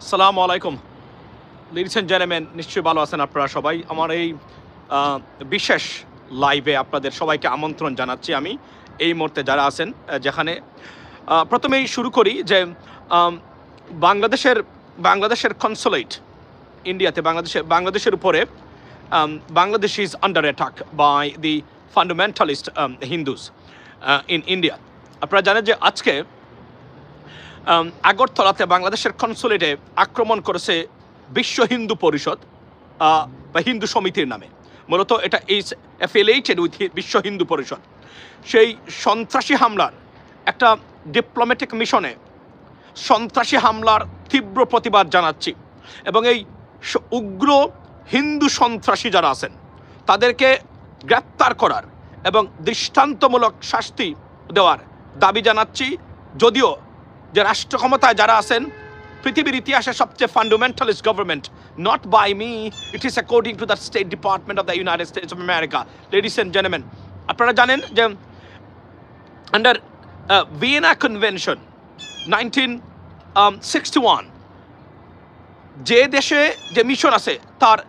আসসালামু আলাইকুম ladies and gentleman, নিশ্চয়ই ভালো আছেন আপনারা সবাই। আমার এই বিশেষ লাইভে আপনাদের সবাইকে আমন্ত্রণ জানাচ্ছি আমি এই মুহূর্তে যারা আছেন যেখানে প্রথমেই শুরু করি যে আম, বাংলাদেশের কনসুলেট ইন্ডিয়াতে বাংলাদেশের উপরে Bangladesh is under attack by the fundamentalist Hindus in India. আপনারা জানেন যে আজকে আগরতলাতে বাংলাদেশের কনসুলেটে আক্রমণ করেছে বিশ্ব হিন্দু পরিষদ বা হিন্দু সমিতির নামে। মূলত এটা ইজ অ্যাফিলিয়েটেড উইথ বিশ্ব হিন্দু পরিষদ। সেই সন্ত্রাসী হামলার একটা ডিপ্লোম্যাটিক মিশনে সন্ত্রাসী হামলার তীব্র প্রতিবাদ জানাচ্ছি এবং এই উগ্র হিন্দু সন্ত্রাসী যারা আছেন তাদেরকে গ্রেপ্তার করার এবং দৃষ্টান্তমূলক শাস্তি দেওয়ার দাবি জানাচ্ছি। যদিও যে রাষ্ট্র ক্ষমতায় যারা আছেন পৃথিবীর ইতিহাসে সবচেয়ে fundamentalist government, not by me, it is according to the State Department of the United States of America. Ladies and gentleman, আপনারা জানেন যে আন্ডার ভিয়েনা কনভেনশন 1961 যে দেশে যে মিশন আছে তার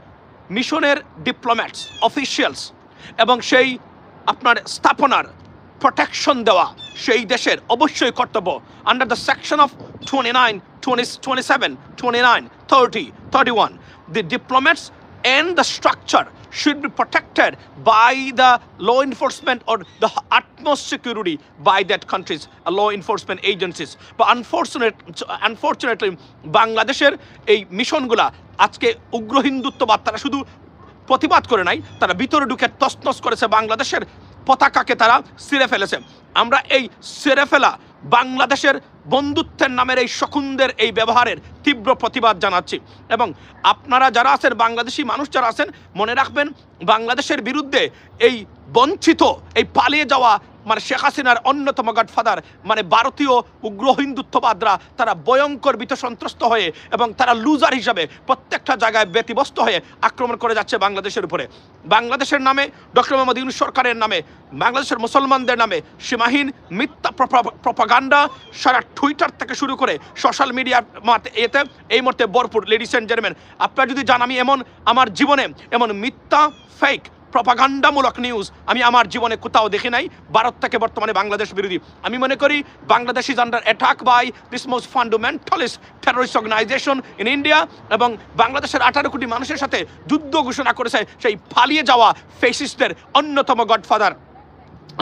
মিশনের ডিপ্লোম্যাটস, অফিসিয়ালস এবং সেই আপনার স্থাপনার প্রোটেকশন দেওয়া সেই দেশের অবশ্যই কর্তব্য। Under the section of 29, 27, 29, 30, 31, the diplomats and the structure should be protected by the law enforcement or the utmost security by that country's law enforcement agencies. But unfortunately বাংলাদেশের এই মিশনগুলা আজকে উগ্র হিন্দুত্ববাদ তারা শুধু প্রতিবাদ করে নাই, তারা ভিতরে ঢুকে তছনছ করেছে, বাংলাদেশের পতাকাকে তারা ছিঁড়ে ফেলেছে। আমরা এই ছিঁড়ে ফেলা বাংলাদেশের বন্ধুত্বের নামের এই শকুনদের এই ব্যবহারের তীব্র প্রতিবাদ জানাচ্ছি। এবং আপনারা যারা আছেন, বাংলাদেশি মানুষ যারা আছেন, মনে রাখবেন বাংলাদেশের বিরুদ্ধে এই বঞ্চিত, এই পালিয়ে যাওয়া মানে শেখ হাসিনার অন্যতম গডফাদার মানে ভারতীয় উগ্র হিন্দুত্ববাদরা তারা ভয়ঙ্কর ভীত সন্ত্রস্ত হয়ে এবং তারা লুজার হিসাবে প্রত্যেকটা জায়গায় ব্যতিব্যস্ত হয়ে আক্রমণ করে যাচ্ছে বাংলাদেশের উপরে। বাংলাদেশের নামে, ডক্টর মোহাম্মদ ইউনূস সরকারের নামে, বাংলাদেশের মুসলমানদের নামে সীমাহীন মিথ্যা প্রপাগান্ডা সারা টুইটার থেকে শুরু করে সোশ্যাল মিডিয়ার এতে এই মুহূর্তে ভরপুর। লেডিস অ্যান্ড জেন্টলম্যান, আপনারা যদি জান আমি আমার জীবনে এমন মিথ্যা ফেক প্রপাগান্ডামূলক নিউজ আমি আমার জীবনে কোথাও দেখি নাই। ভারত থেকে বর্তমানে বাংলাদেশ বিরোধী আমি মনে করি Bangladesh is under attack by this most fundamentalist terrorist organisation in India এবং বাংলাদেশের 18 কোটি মানুষের সাথে যুদ্ধ ঘোষণা করেছে সেই পালিয়ে যাওয়া ফেসিস্টদের অন্যতম গডফাদার।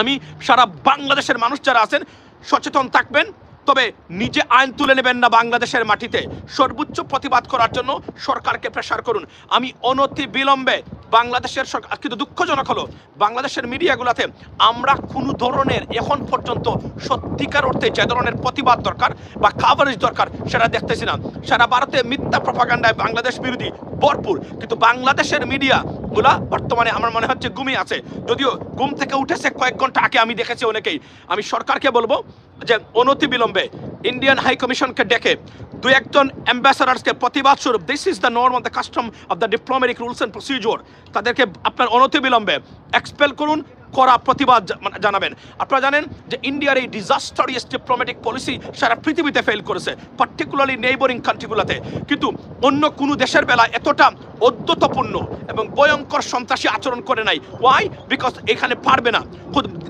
আমি সারা বাংলাদেশের মানুষ যারা আছেন সচেতন থাকবেন, তবে নিজে আইন তুলে নেবেন না। বাংলাদেশের মাটিতে সর্বোচ্চ প্রতিবাদ করার জন্য সরকারকে প্রেসার করুন। আমি অনতি বিলম্বে বাংলাদেশের সরকার, কিন্তু দুঃখজনক হলো বাংলাদেশের মিডিয়াগুলোতে আমরা কোনো ধরনের এখন পর্যন্ত সত্যিকার অর্থে যে ধরনের প্রতিবাদ দরকার বা কাভারেজ দরকার সেটা দেখতেছি না। সারা ভারতে মিথ্যা প্রপাগান্ডায় বাংলাদেশ বিরোধী ভরপুর, কিন্তু বাংলাদেশের মিডিয়াগুলা বর্তমানে আমার মনে হচ্ছে ঘুমিয়ে আছে। যদিও ঘুম থেকে উঠেছে কয়েক ঘন্টা আগে, আমি দেখেছি অনেকেই। আমি সরকারকে বলবো যে অনতি বিলম্বে ইন্ডিয়ান হাই কমিশনকে ডেকে দু একজন অ্যাম্বাসাডার্সকে প্রতিবাদ স্বরূপ, this is the norm of the custom of the diplomatic rules and procedure, তাদেরকে আপনার অনতি বিলম্বে এক্সপেল করুন, করা প্রতিবাদ জানাবেন। আপনারা জানেন যে ইন্ডিয়ার এই ডিজাস্টারিয়াস ডিপ্লোম্যাটিক পলিসি সারা পৃথিবীতে ফেল করেছে, পার্টিকুলারলি নেইবরিং কান্ট্রিগুলোতে, কিন্তু অন্য কোনো দেশের বেলা এতটা অদ্যতপূর্ণ এবং ভয়ঙ্কর সন্ত্রাসী আচরণ করে নাই। ওয়াই? বিকজ এখানে পারবে না।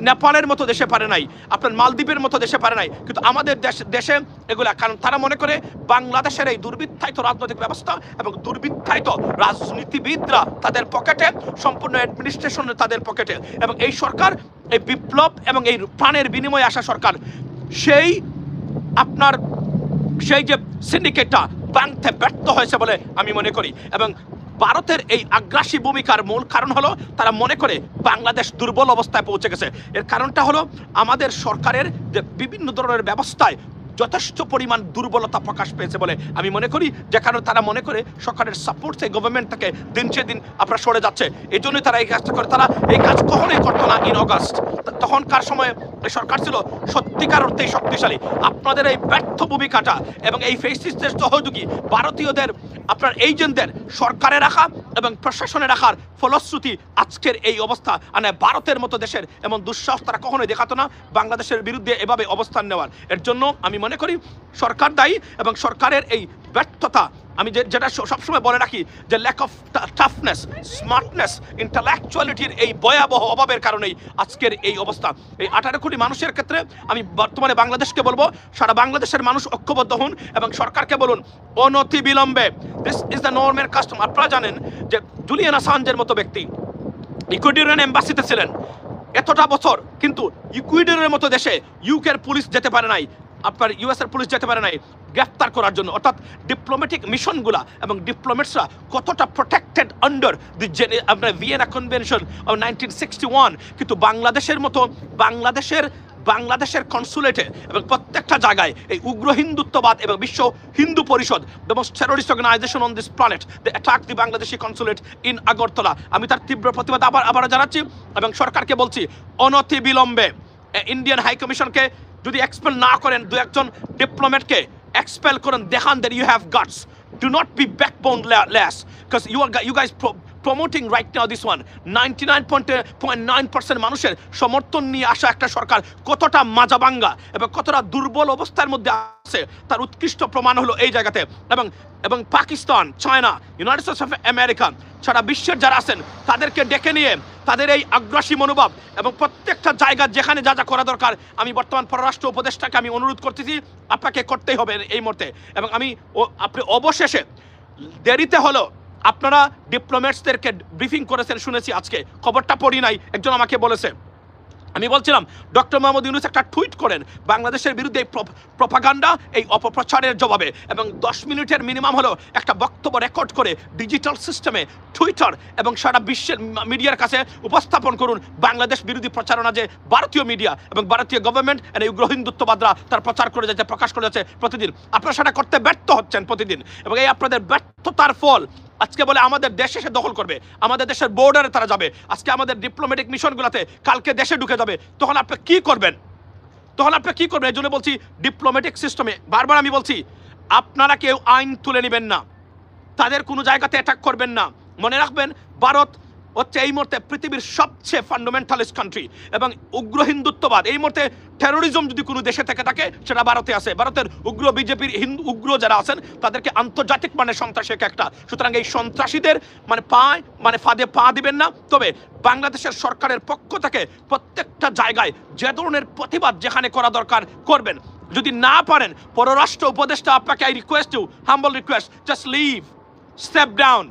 নেপালের মতো দেশে পারে নাই, আপনার মালদ্বীপের মতো দেশে পারে নাই, কিন্তু আমাদের দেশে এগুলা, কারণ তারা মনে করে বাংলাদেশের এই দুর্বৃত্তায়িত রাজনৈতিক ব্যবস্থা এবং দুর্বৃত্তায়িত রাজনীতিবিদরা তাদের পকেটে, সম্পূর্ণ অ্যাডমিনিস্ট্রেশন তাদের পকেটে, এবং এই সরকার, এই বিপ্লব এবং এই প্রাণের বিনিময়ে আসা সরকার সেই যে সিন্ডিকেটটা ভাঙতে ব্যর্থ হয়েছে বলে আমি মনে করি। এবং ভারতের এই আগ্রাসী ভূমিকার মূল কারণ হলো তারা মনে করে বাংলাদেশ দুর্বল অবস্থায় পৌঁছে গেছে। এর কারণটা হলো আমাদের সরকারের যে বিভিন্ন ধরনের ব্যবস্থায় যথেষ্ট পরিমাণ দুর্বলতা প্রকাশ পেয়েছে বলে আমি মনে করি, যে কারণে তারা মনে করে সরকারের সাপোর্ট সেই গভর্নমেন্ট থেকে দিন সে দিন আপনারা সরে যাচ্ছে। এই জন্যই তারা এই কাজটা করে। তারা এই কাজ কখনোই করতো না ইন অগাস্ট তখনকার সময়ে এই সরকার ছিল সত্যিকার অর্থেই শক্তিশালী। আপনাদের এই ব্যর্থ ভূমিকাটা এবং এই ফেসিস্টদের সহযোগী ভারতীয়দের আপনার এজেন্টদের সরকারে রাখা এবং প্রশাসনে রাখার ফলশ্রুতি আজকের এই অবস্থা। আর ভারতের মতো দেশের এমন দুঃসাহস তারা কখনোই দেখাতো না বাংলাদেশের বিরুদ্ধে এভাবে অবস্থান নেওয়ার। এর জন্য আমি মনে করি সরকার দায়ী এবং সরকারের এই ব্যর্থতা, আমি যেটা সবসময় বলে রাখি যে ল্যাক অফ টাফনেস, স্মার্টনেস, ইন্টালেকচুয়ালিটির এই ভয়াবহ অভাবের কারণেই আজকের এই অবস্থা। এই 18 কোটি মানুষের ক্ষেত্রে আমি বর্তমানে বাংলাদেশকে বলবো, সারা বাংলাদেশের মানুষ ঐক্যবদ্ধ হন এবং সরকারকে বলুন অনতি বিলম্বে, দিস ইজ দ্য নর্মের কাস্টম। আপনারা জানেন যে জুলিয়ান আসাঞ্জের মতো ব্যক্তি ইকুয়েডরিয়ান এম্বাসিতে ছিলেন এতটা বছর, কিন্তু ইকুয়েডরের মতো দেশে ইউকের পুলিশ যেতে পারে নাই, আপনার ইউএসের পুলিশ যেতে পারে নাই গ্রেফতার করার জন্য। অর্থাৎ ডিপ্লোম্যাটিক মিশনগুলা এবং ডিপ্লোম্যাটসরা কতটা প্রোটেক্টেড আন্ডার দি আপনার ভিয়েনা কনভেনশন অফ 1961, কিন্তু বাংলাদেশের মতো বাংলাদেশের কনসুলেটে এবং প্রত্যেকটা জায়গায় এই উগ্র হিন্দুত্ববাদ এবং বিশ্ব Hindu Parishad, the most terrorist organisation on this planet, they attack the Bangladeshi consulate in Agartala. আমি তার তীব্র প্রতিবাদ আবার জানাচ্ছি এবং সরকারকে বলছি অনতি বিলম্বে ইন্ডিয়ান হাই কমিশনকে যদি এক্সপেল না করেন, দু একজন ডিপ্লোম্যাটকে এক্সপেল করেন, দেখান that you have guts. Do not be backbone-less, because you guys promoting right now this one. 99.9% মানুষের সমর্থন নিয়ে আসা একটা সরকার কতটা মাজাবাঙ্গা এবং কতটা দুর্বল অবস্থার মধ্যে আছে তার উৎকৃষ্ট প্রমাণ হলো এই জায়গাতে। এবং Pakistan, China, United States of America, সারা বিশ্বের যারা আছেন তাদেরকে ডেকে নিয়ে তাদের এই আগ্রাসী মনোভাব এবং প্রত্যেকটা জায়গা যেখানে যা যা করা দরকার, আমি বর্তমান পররাষ্ট্র উপদেষ্টাকে আমি অনুরোধ করতেছি আপনাকে করতেই হবে এই মুহূর্তে। এবং আপনি অবশেষে দেরিতে হলো আপনারা ডিপ্লোম্যাটসদেরকে ব্রিফিং করেছেন শুনেছি, আজকে খবরটা পড়ি নাই, একজন আমাকে বলেছে। আমি বলছিলাম ডক্টর মোহাম্মদ ইউনূস একটা টুইট করেন বাংলাদেশের বিরুদ্ধে এই প্রপাগান্ডা, এই অপপ্রচারের জবাবে, এবং 10 মিনিটের মিনিমাম হলো একটা বক্তব্য রেকর্ড করে ডিজিটাল সিস্টেমে টুইটার এবং সারা বিশ্বের মিডিয়ার কাছে উপস্থাপন করুন বাংলাদেশ বিরোধী প্রচারণা যে ভারতীয় মিডিয়া এবং ভারতীয় গভর্নমেন্ট এই উগ্র হিন্দুত্ববাদরা তার প্রচার করে যাচ্ছে, প্রকাশ করে যাচ্ছে প্রতিদিন। আপনারা সেটা করতে ব্যর্থ হচ্ছেন প্রতিদিন, এবং এই আপনাদের ব্যর্থতার ফল আজকে বলে আমাদের দেশে সে দখল করবে, আমাদের দেশের বর্ডারে তারা যাবে, আজকে আমাদের ডিপ্লোম্যাটিক মিশনগুলোতে, কালকে দেশে ঢুকে যাবে। তখন আপনি কি করবেন? এই জন্য বলছি ডিপ্লোম্যাটিক সিস্টেমে বারবার আমি বলছি আপনারা কেউ আইন তুলে নেবেন না, তাদের কোনো জায়গাতে অ্যাটাক করবেন না। মনে রাখবেন ভারত হচ্ছে এই মুহূর্তে পৃথিবীর সবচেয়ে ফান্ডামেন্টালিস্ট কান্ট্রি, এবং উগ্র হিন্দুত্ববাদ এই মুহূর্তে টেরোরিজম যদি কোনো দেশে থেকে থাকে সেটা ভারতে আছে। ভারতের উগ্র বিজেপির উগ্র যারা আছেন তাদেরকে আন্তর্জাতিক মানে সন্ত্রাসী একটা। সুতরাং এই সন্ত্রাসীদের ফাঁদে পা দিবেন না। তবে বাংলাদেশের সরকারের পক্ষ থেকে প্রত্যেকটা জায়গায় যে ধরনের প্রতিবাদ যেখানে করা দরকার করবেন। যদি না পারেন, পররাষ্ট্র উপদেষ্টা আপনাকে I request you, humble request, just leave, step down,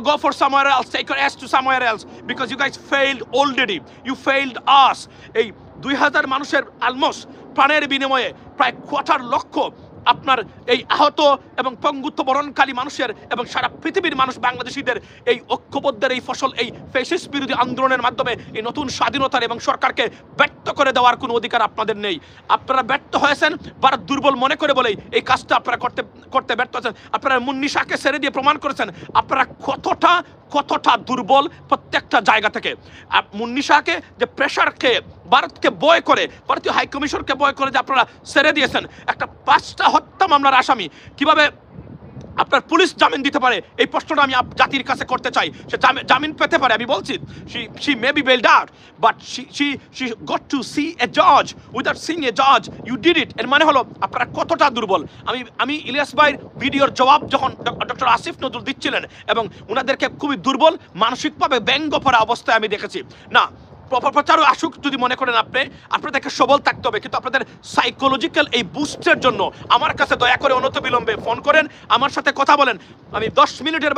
go for somewhere else, take your ass to somewhere else, because you guys failed already. You failed us. এই 2000 মানুষের অলমোস্ট প্রাণের বিনিময়ে প্রায় 250,000 আপনার এই আহত এবং পঙ্গুত্ব বরণকালী মানুষের এবং সারা পৃথিবীর মানুষ বাংলাদেশিদের এই ঐক্যবদ্ধের এই ফসল, এই ফ্যাসিস্ট বিরোধী আন্দোলনের মাধ্যমে এই নতুন স্বাধীনতার এবং সরকারকে ব্যর্থ করে দেওয়ার কোনো অধিকার আপনাদের নেই। আপনারা ব্যর্থ হয়েছেন, ভারত দুর্বল মনে করে বলেই এই কাজটা আপনারা করতে ব্যর্থ হয়েছেন। আপনারা মুন্নি শাহকে ছেড়ে দিয়ে প্রমাণ করেছেন আপনারা কতটা দুর্বল প্রত্যেকটা জায়গা থেকে। মুন্নি শাহকে যে প্রেশার খেয়ে ভারতকে বয় করে, ভারতীয় হাইকমিশনকে বয় করে যে আপনারা ছেড়ে দিয়েছেন, একটা 5টা হত্যা মামলার আসামি কিভাবে আপনার পুলিশ জামিন দিতে পারে, এই প্রশ্নটা আমি জাতির কাছে করতে চাই। সে জামিন পেতে পারে, আমি বলছি she may be bailed out, but she got to see a judge. Without seeing a judge, you did it. এর মানে হলো আপনারা কতটা দুর্বল। আমি ইলিয়াস ভাইয়ের ভিডিওর জবাব যখন ডক্টর আসিফ নজরুল দিচ্ছিলেন এবং ওনাদেরকে খুবই দুর্বল মানসিকভাবে ব্যঙ্গ করা অবস্থায় আমি দেখেছি। না, প্রচারও আসুক যদি মনে করেন আপনাদেরকে সবল থাকতে হবে, কিন্তু আপনাদের সাইকোলজিক্যাল এই বুস্টের জন্য আমার কাছে দয়া করে অনতিবিলম্বে ফোন করেন, আমার সাথে কথা বলেন। আমি 10 মিনিটের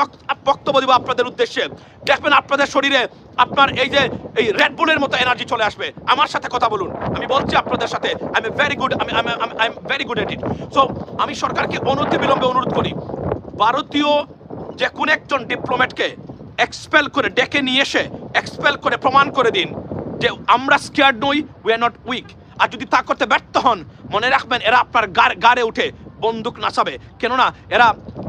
বক্তব্য দিব আপনাদের উদ্দেশ্যে, দেখবেন আপনাদের শরীরে আপনার এই রেড বুলের মতো এনার্জি চলে আসবে। আমার সাথে কথা বলুন, আমি বলছি আপনাদের সাথে I am very good at it. So আমি সরকারকে অনতিবিলম্বে অনুরোধ করি, ভারতীয় যে কোন একজন ডিপ্লোম্যাটকে এক্সপেল করে ডেকে নিয়ে এসে এক্সপেল করে প্রমাণ করে দিন যে আমরা স্কেয়ার্ড নই, উই আর নট উইক। আর যদি তা করতে ব্যর্থ হন, মনে রাখবেন এরা আপনার গাড়ে উঠে বন্দুক নাচাবে। কেননা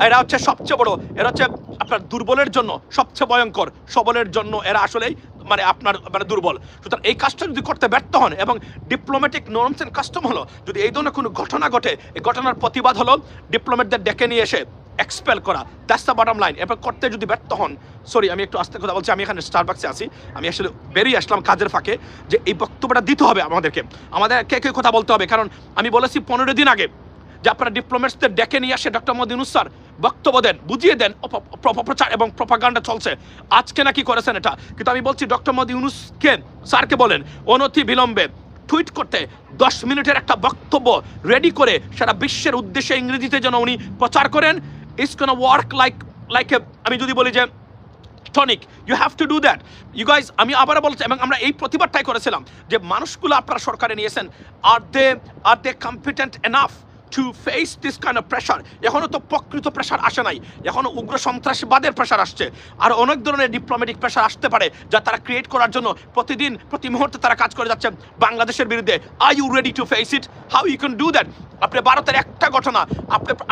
এরা হচ্ছে সবচেয়ে বড়, এরা হচ্ছে আপনার দুর্বলের জন্য সবচেয়ে ভয়ঙ্কর, সবলের জন্য এরা আসলেই মানে আপনার মানে দুর্বল। সুতরাং এই কাজটা যদি করতে ব্যর্থ হন, এবং ডিপ্লোম্যাটিক নর্মস এন্ড কাস্টম হলো যদি এই ধরনের কোনো ঘটনা ঘটে, এই ঘটনার প্রতিবাদ হলো ডিপ্লোম্যাটদের ডেকে নিয়ে এসে এক্সপেল করা। That's the bottom line. এরপর করতে যদি ব্যর্থ হন, সরি আমি একটু আস্তে কথা বলছি, আমি এখানে স্টারবাক্সে আছি, আমি আসলে বেরিয়ে আসলাম কাজের ফাঁকে, যে এই বক্তব্যটা দিতে হবে আমাদেরকে, আমাদের কে কথা বলতে হবে। কারণ আমি বলেছি 15 দিন আগে যে আপনারা ডিপ্লোম্যাটসদের ডেকে নিয়ে আসে ডক্টর মোহাম্মদ ইউনূস স্যার বক্তব্য দেন, বুঝিয়ে দেন অপপ্রচার এবং প্রপাগান্ডা চলছে। আজকে নাকি করেছেন এটা, কিন্তু আমি বলছি ডক্টর মোহাম্মদ ইউনূসকে স্যারকে বলেন অনতি বিলম্বে টুইট করতে 10 মিনিটের একটা বক্তব্য রেডি করে সারা বিশ্বের উদ্দেশ্যে ইংরেজিতে যেন উনি প্রচার করেন। ইটস গোনা ওয়ার্ক লাইক আমি যদি বলি যে tonic, you have to do that you guys. আমি আবার বলছি, এবং আমরা এই প্রতিবাদটাই করেছিলাম যে মানুষগুলো আপনারা সরকারে নিয়েছেন, আর they competent enough to face this kind of pressure? এখনো তো প্রকৃত প্রেশার আসে নাই, এখনো উগ্র সন্ত্রাসবাদের প্রেশার আসছে, আর অনেক ধরনের ডিপ্লোম্যাটিক প্রেশার আসতে পারে যা তারা ক্রিয়েট করার জন্য প্রতিদিন প্রতি মুহূর্তে তারা কাজ করে যাচ্ছে বাংলাদেশের বিরুদ্ধে। Are you ready to face it? How you can do that? আপনি ভারতের একটা ঘটনা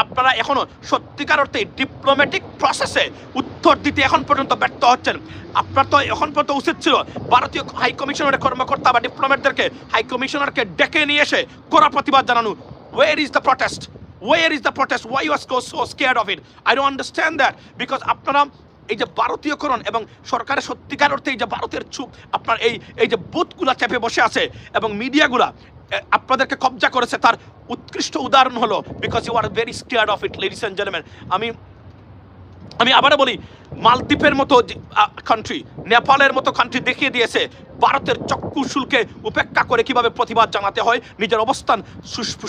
আপনারা এখনো সত্যিকার অর্থে ডিপ্লোম্যাটিক প্রসেসে উত্তর দিতে এখন পর্যন্ত ব্যর্থ হচ্ছেন। আপনার তো এখন পর্যন্ত উচিত ছিল ভারতীয় হাই কমিশনারের কর্মকর্তা বা ডিপ্লোম্যাটদেরকে হাই কমিশনারকে ডেকে নিয়ে এসে কড়া প্রতিবাদ জানানো। Where is the protest? Where is the protest? Why you are so scared of it? I don't understand that. Because আপনারা এই যে ভারতীয়করণ এবং সরকারের সত্যিকার অর্থে এই যে ভারতের চুপ আপনার এই যে বুথগুলা চেপে বসে আছে এবং মিডিয়াগুলা আপনাদেরকে কবজা করেছে, তার উৎকৃষ্ট উদাহরণ হলো because you are very scared of it ladies and gentleman. আমি আবারও বলি, মালদ্বীপের মতো কান্ট্রি, নেপালের মতো কান্ট্রি দেখিয়ে দিয়েছে ভারতের চক্ষুশুলকে উপেক্ষা করে কিভাবে প্রতিবাদ জানাতে হয়, নিজের অবস্থান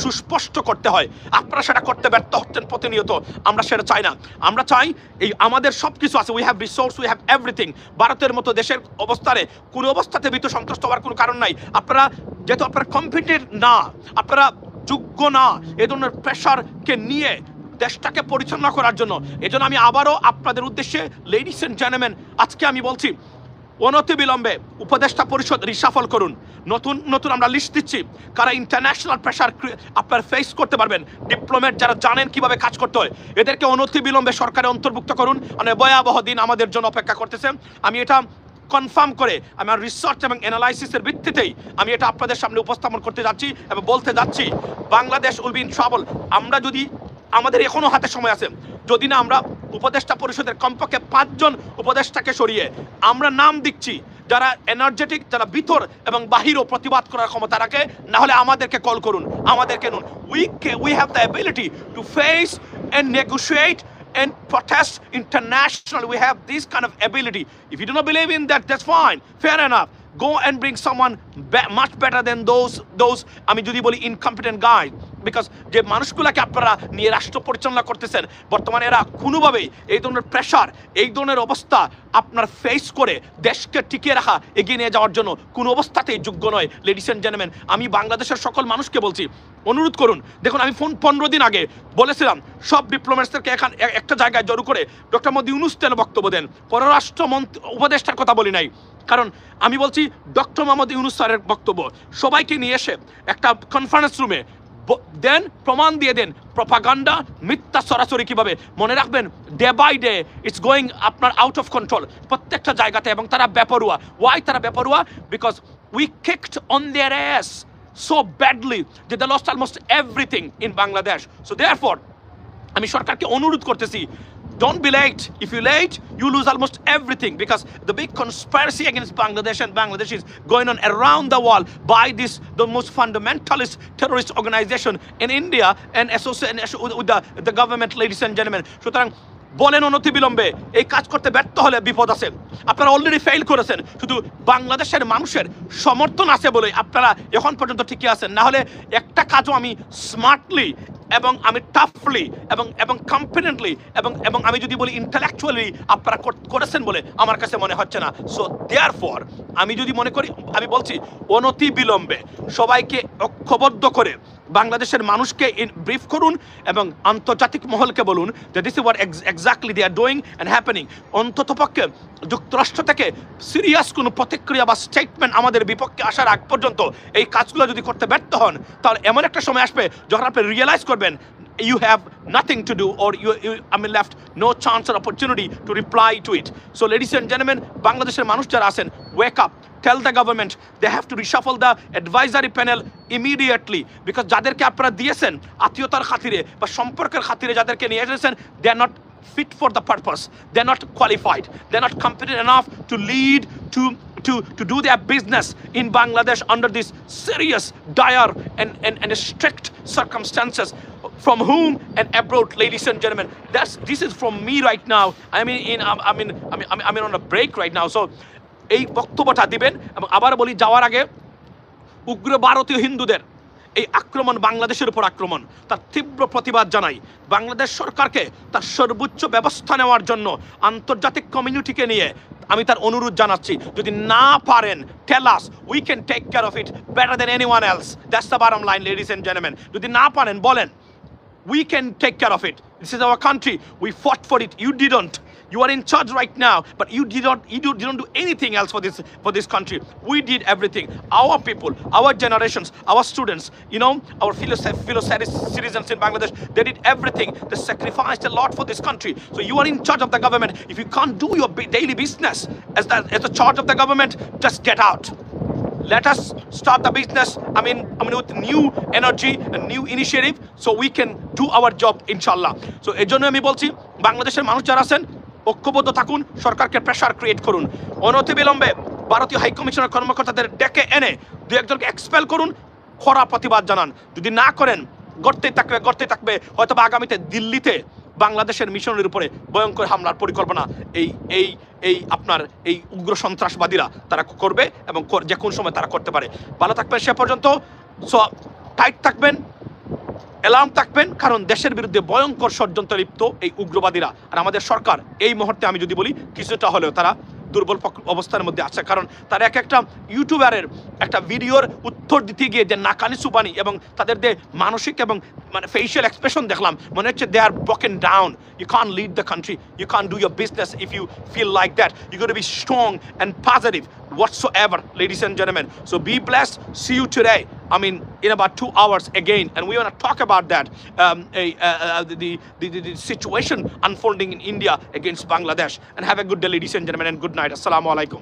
সুস্পষ্ট করতে হয়। আপনারা সেটা করতে ব্যর্থ হচ্ছেন প্রতিনিয়ত। আমরা সেটা চাই না। আমরা চাই এই আমাদের সব কিছু আছে, we have resource, we have everything. ভারতের মতো দেশের অবস্থানে কোনো অবস্থাতে ভীত সন্ত্রস্ত হওয়ার কোনো কারণ নাই। আপনারা যেহেতু আপনারা কম্পিটেন্ট না, আপনারা যোগ্য না এ ধরনের প্রেশারকে নিয়ে দেশটাকে পরিচালনা করার জন্য। এজন্য আমি আবারও আপনাদের উদ্দেশ্যে লেডিস এন্ড জেন্টলম্যান আজকে আমি বলছি, অনতি বিলম্বে উপদেষ্টা পরিষদ রিসাফল করুন। নতুন আমরা লিস্ট দিচ্ছি কারা ইন্টারন্যাশনাল প্রেশার আপনার ফেস করতে পারবেন, ডিপ্লোম্যাট যারা জানেন কিভাবে কাজ করতে হয়, এদেরকে অনতি বিলম্বে সরকারে অন্তর্ভুক্ত করুন। মানে ভয়াবহ দিন আমাদের জন্য অপেক্ষা করতেছে। আমি এটা কনফার্ম করে আমার রিসার্চ এবং অ্যানালাইসিসের ভিত্তিতেই আমি এটা আপনাদের সামনে উপস্থাপন করতে যাচ্ছি এবং বলতে যাচ্ছি, Bangladesh will be in trouble. আমরা যদি, আমাদের এখনো হাতে সময় আছে, যদি না আমরা উপদেষ্টা পরিষদের কমপক্ষে 5 জন উপদেষ্টাকে সরিয়ে আমরা নাম দিচ্ছি যারা এনার্জেটিক, যারা ভিতর এবং বাহিরও প্রতিবাদ করার ক্ষমতা রাখে, না হলে আমাদেরকে কল করুন, আমাদেরকে নুন। We have the ability to face and negotiate and protest internationally. We have this kind of ability. If you do not believe in that, that's fine, fair enough. Go and bring someone much better than those আমি যদি বলি incompetent guys, because যে মানুষগুলোকে আপনারা নিয়ে রাষ্ট্র পরিচালনা করতেছেন বর্তমানে, এরা কোনোভাবেই এই ধরনের প্রেশার, এই ধরনের অবস্থা আপনার ফেস করে দেশকে টিকিয়ে রাখা, এগিয়ে নিয়ে যাওয়ার জন্য কোনো অবস্থাতেই যোগ্য নয়। লেডিস এন্ড জেন্টলম্যান, আমি বাংলাদেশের সকল মানুষকে বলছি, অনুরোধ করুন। দেখুন, আমি 15 দিন আগে বলেছিলাম সব ডিপ্লোম্যাটসদেরকে একটা জায়গায় জড়ো করে ডক্টর মোহাম্মদ ইউনূস যেন বক্তব্য দেন। পররাষ্ট্রমন্ত্রী উপদেষ্টার কথা বলি নাই, কারণ আমি বলছি ডক্টর মোহাম্মদ ইউনূস স্যারের বক্তব্য সবাইকে নিয়ে এসে একটা কনফারেন্স রুমে দেন, প্রমাণ দিয়ে দেন প্রপাগান্ডা, মিথ্যা সরাসরি কিভাবে। মনে রাখবেন, day by day it's going আপনার আউট অফ কন্ট্রোল প্রত্যেকটা জায়গাতে, এবং তারা বেপরোয়া। ওয়াই তারা বেপরোয়া? Because we kicked on their ass so badly that they lost almost everything in Bangladesh. So therefore আমি সরকারকে অনুরোধ করতেছি, don't be late. If you're late, you lose almost everything, because the big conspiracy against Bangladesh and Bangladeshis going on around the world by the most fundamentalist terrorist organization in India and associated with the government, ladies and gentlemen. সুতরাং বলেন অনতি বিলম্বে এই কাজ করতে ব্যর্থ হলে বিপদ আছে। আপনারা অলরেডি ফেল করেছেন, শুধু বাংলাদেশের মানুষের সমর্থন আছে বলে আপনারা এখন পর্যন্ত ঠিকই আছেন। না হলে একটা কাজও আমি স্মার্টলি এবং আমি টাফলি এবং কনফিডেন্টলি এবং আমি যদি বলি ইন্টালেকচুয়ালি আপনারা করেছেন বলে আমার কাছে মনে হচ্ছে না। সো দেয়ারফর আমি যদি মনে করি, আমি বলছি অনতি বিলম্বে সবাইকে ঐক্যবদ্ধ করে বাংলাদেশের মানুষকে ব্রিফ করুন এবং আন্তর্জাতিক মহলকে বলুন যে this is what exactly they are doing and happening. অন্ততপক্ষে যুক্তরাষ্ট্র থেকে সিরিয়াস কোনো প্রতিক্রিয়া বা স্টেটমেন্ট আমাদের বিপক্ষে আসার আগ পর্যন্ত এই কাজগুলো যদি করতে ব্যর্থ হন, তাহলে এমন একটা সময় আসবে যখন আপনি রিয়েলাইজ করবেন you have nothing to do, or left no chance or opportunity to reply to it. So ladies and gentlemen, Bangladesher মানুষ যারা আছেন, wake up, tell the government they have to reshuffle the advisory panel immediately, because যাদেরকে আপনারা দিয়েছেন আত্মীয়তার খাতিরে বা সম্পর্কের খাতিরে যাদেরকে নিয়ে এসেছেন, they are not fit for the purpose, they're not qualified, they're not competent enough to lead, to do their business in Bangladesh under these serious, dire and strict circumstances. From whom and abroad, ladies and gentlemen. This is from me right now. I'm on a break right now. So এই বক্তব্যটা দিবেন, এবং আবার বলি যাওয়ার আগে, উগ্র ভারতীয় হিন্দুদের এই আক্রমণ, বাংলাদেশের উপর আক্রমণ, তার তীব্র প্রতিবাদ জানাই। বাংলাদেশ সরকারকে তার সর্বোচ্চ ব্যবস্থা নেওয়ার জন্য আন্তর্জাতিক কমিউনিটিকে নিয়ে আমি তার অনুরোধ জানাচ্ছি, যদি না পারেন, tell us, we can take care of it better than anyone else. That's the bottom line, ladies and gentlemen. যদি না পারেন বলেন, we can take care of it. This is our country. We fought for it. You didn't. You are in charge right now, but you didn't do anything else for this country. We did everything. Our people, our generations, our students, our fellow citizens in Bangladesh, they did everything. They sacrificed a lot for this country. So you are in charge of the government. If you can't do your daily business as the charge of the government, just get out. Let us start the business, with new energy and new initiative, so we can do our job, inshallah. So এই জন্য আমি বলছি, বাংলাদেশের মানুষ যারা আছেন, ঐক্যবদ্ধ থাকুন, সরকারকে প্রেশার ক্রিয়েট করুন, অনতিবিলম্বে ভারতীয় হাই কমিশনের কর্মকর্তাদের ডেকে এনে দু একজনকে এক্সপেল করুন, খরা প্রতিবাদ জানান। যদি না করেন, গড়তেই থাকবে হয়তো বা আগামীতে দিল্লিতে বাংলাদেশের মিশনের উপরে ভয়ঙ্কর হামলার পরিকল্পনা এই আপনার এই উগ্র সন্ত্রাসবাদীরা তারা করবে, এবং যে কোন সময় তারা করতে পারে। ভালো থাকবেন সে পর্যন্ত। সো টাইট থাকবেন, অ্যালার্ম থাকবেন, কারণ দেশের বিরুদ্ধে ভয়ঙ্কর ষড়যন্ত্রে লিপ্ত এই উগ্রবাদীরা। আর আমাদের সরকার এই মুহূর্তে আমি যদি বলি, কিছুটা হলেও তারা দুর্বল অবস্থার মধ্যে আছে, কারণ তারা একটা ইউটিউবারের একটা ভিডিওর উত্তর দিতে গিয়ে যে নাকানি সুবানি এবং তাদের যে মানসিক এবং ফেশিয়াল এক্সপ্রেশন দেখলাম, মনে হচ্ছে they are broken down. You can't lead the country, you can't do your business if you feel like that. You got to be strong and positive whatsoever, ladies and gentlemen. So be blessed. See you today, in about 2 hours again, and we want to talk about that, the situation unfolding in India against Bangladesh. And have a good day, ladies and gentlemen, and good night. Assalamu alaikum.